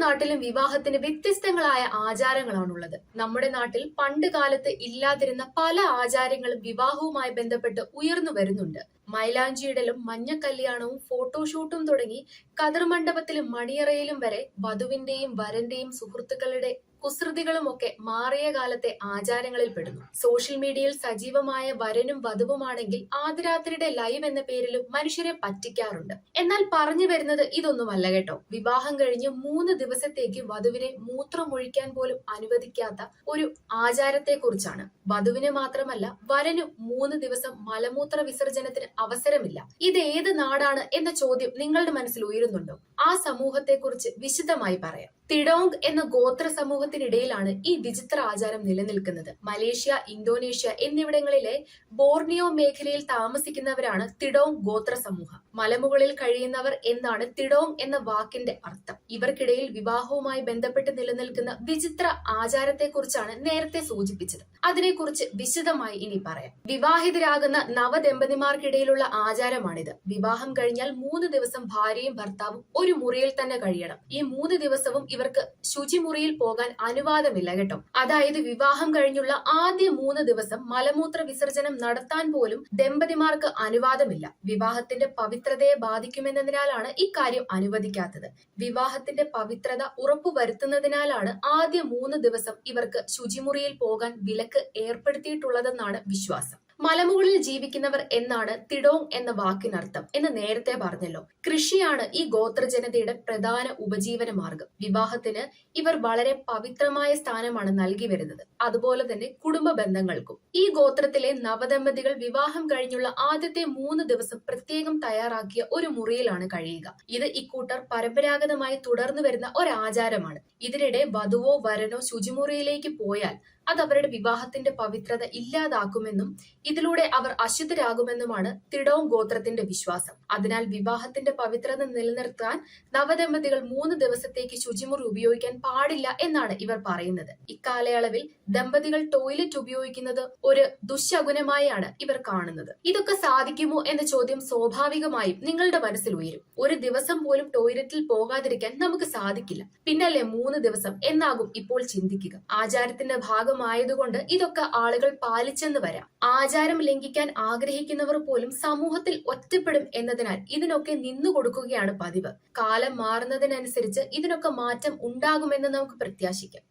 നാട്ടിലും വിവാഹത്തിന് വ്യത്യസ്തങ്ങളായ ആചാരങ്ങളാണുള്ളത്. നമ്മുടെ നാട്ടിൽ പണ്ട് കാലത്ത് ഇല്ലാതിരുന്ന പല ആചാരങ്ങളും വിവാഹവുമായി ബന്ധപ്പെട്ട് ഉയർന്നു വരുന്നുണ്ട്. മൈലാഞ്ചിയിടലും മഞ്ഞക്കല്യാണവും ഫോട്ടോഷൂട്ടും തുടങ്ങി കതിർമണ്ഡപത്തിലും മണിയറയിലും വരെ വധുവിന്റെയും വരന്റെയും സുഹൃത്തുക്കളുടെ കുസൃതികളുമൊക്കെ മാറിയ കാലത്തെ ആചാരങ്ങളിൽ പെടുന്നു. സോഷ്യൽ മീഡിയയിൽ സജീവമായ വരനും വധുവുമാണെങ്കിൽ ആദ്യരാത്രിയുടെ ലൈവ് എന്ന പേരിലും മനുഷ്യരെ പറ്റിക്കാറുണ്ട്. എന്നാൽ പറഞ്ഞു വരുന്നത് ഇതൊന്നുമല്ല കേട്ടോ. വിവാഹം കഴിഞ്ഞ് 3 ദിവസത്തേക്ക് വധുവിനെ മൂത്രമൊഴിക്കാൻ പോലും അനുവദിക്കാത്ത ഒരു ആചാരത്തെ കുറിച്ചാണ്. വധുവിന് മാത്രമല്ല വരനും 3 ദിവസം മലമൂത്ര വിസർജനത്തിന് അവസരമില്ല. ഇത് ഏത് നാടാണ് എന്ന ചോദ്യം നിങ്ങളുടെ മനസ്സിൽ ഉയരുന്നുണ്ടോ? ആ സമൂഹത്തെ കുറിച്ച് വിശദമായി പറയാം. തിഡോങ് എന്ന ഗോത്ര സമൂഹത്തിനിടയിലാണ് ഈ വിചിത്ര ആചാരം നിലനിൽക്കുന്നത്. മലേഷ്യ, ഇന്തോനേഷ്യ എന്നിവിടങ്ങളിലെ ബോർണിയോ മേഖലയിൽ താമസിക്കുന്നവരാണ് തിഡോങ് ഗോത്ര സമൂഹം. മലമുകളിൽ കഴിയുന്നവർ എന്നാണ് തിഡോങ് എന്ന വാക്കിന്റെ അർത്ഥം. ഇവർക്കിടയിൽ വിവാഹവുമായി ബന്ധപ്പെട്ട് നിലനിൽക്കുന്ന വിചിത്ര ആചാരത്തെക്കുറിച്ചാണ് നേരത്തെ സൂചിപ്പിച്ചത്. അതിനെക്കുറിച്ച് വിശദമായി ഇനി പറയാം. വിവാഹിതരാകുന്ന നവദമ്പതിമാർക്കിടയിലുള്ള ആചാരമാണിത്. വിവാഹം കഴിഞ്ഞാൽ 3 ദിവസം ഭാര്യയും ഭർത്താവും ഒരു മുറിയിൽ തന്നെ കഴിയണം. ഈ 3 ദിവസവും ഇവർക്ക് ശുചിമുറിയിൽ പോകാൻ അനുവാദമില്ല കേട്ടോ. അതായത് വിവാഹം കഴിഞ്ഞുള്ള ആദ്യ 3 ദിവസം മലമൂത്ര വിസർജനം നടത്താൻ പോലും ദമ്പതിമാർക്ക് അനുവാദമില്ല. വിവാഹത്തിന്റെ പവിത്രതയെ ബാധിക്കുമെന്നതിനാലാണ് ഇക്കാര്യം അനുവദിക്കാത്തത്. വിവാഹത്തിന്റെ പവിത്രത ഉറപ്പുവരുത്തുന്നതിനാലാണ് ആദ്യ 3 ദിവസം ഇവർക്ക് ശുചിമുറിയിൽ പോകാൻ വിലക്ക് ഏർപ്പെടുത്തിയിട്ടുള്ളതെന്നാണ് വിശ്വാസം. മലമുകളിൽ ജീവിക്കുന്നവർ എന്നാണ് തിഡോങ് എന്ന വാക്കിനർത്ഥം എന്ന് നേരത്തെ പറഞ്ഞല്ലോ. കൃഷിയാണ് ഈ ഗോത്രജനതയുടെ പ്രധാന ഉപജീവന മാർഗം. വിവാഹത്തിന് ഇവർ വളരെ പവിത്രമായ സ്ഥാനമാണ് നൽകി വരുന്നത്. അതുപോലെ തന്നെ കുടുംബ ബന്ധങ്ങൾക്കും. ഈ ഗോത്രത്തിലെ നവദമ്പതികൾ വിവാഹം കഴിഞ്ഞുള്ള ആദ്യത്തെ 3 ദിവസം പ്രത്യേകം തയ്യാറാക്കിയ ഒരു മുറിയിലാണ് കഴിയുക. ഇത് ഇക്കൂട്ടർ പരമ്പരാഗതമായി തുടർന്നു വരുന്ന ഒരു ആചാരമാണ്. ഇതിനിടെ വധുവോ വരനോ ശുചിമുറിയിലേക്ക് പോയാൽ അത് അവരുടെ വിവാഹത്തിന്റെ പവിത്രത ഇല്ലാതാക്കുമെന്നും ഇതിലൂടെ അവർ അശുദ്ധരാകുമെന്നുമാണ് തിഡോങ് ഗോത്രത്തിന്റെ വിശ്വാസം. അതിനാൽ വിവാഹത്തിന്റെ പവിത്രത നിലനിർത്താൻ നവദമ്പതികൾ 3 ദിവസത്തേക്ക് ശുചിമുറി ഉപയോഗിക്കാൻ പാടില്ല എന്നാണ് ഇവർ പറയുന്നത്. ഇക്കാലയളവിൽ ദമ്പതികൾ ടോയ്ലറ്റ് ഉപയോഗിക്കുന്നത് ഒരു ദുശകുനമായാണ് ഇവർ കാണുന്നത്. ഇതൊക്കെ സാധിക്കുമോ എന്ന ചോദ്യം സ്വാഭാവികമായും നിങ്ങളുടെ മനസ്സിൽ ഉയരും. ഒരു ദിവസം പോലും ടോയ്ലറ്റിൽ പോകാതിരിക്കാൻ നമുക്ക് സാധിക്കില്ല, പിന്നല്ലേ 3 ദിവസം എന്നാകും ഇപ്പോൾ ചിന്തിക്കുക. ആചാരത്തിന്റെ ഭാഗമായതുകൊണ്ട് ഇതൊക്കെ ആളുകൾ പാലിച്ചെന്ന് വരാം. ആചാരം ലംഘിക്കാൻ ആഗ്രഹിക്കുന്നവർ പോലും സമൂഹത്തിൽ ഒറ്റപ്പെടും എന്നതിനാൽ ഇതിനൊക്കെ നിന്നു കൊടുക്കുകയാണ് പതിവ്. കാലം മാറുന്നതിനനുസരിച്ച് ഇതിനൊക്കെ മാറ്റം ഉണ്ടാകുമെന്ന് നമുക്ക് പ്രത്യാശിക്കാം.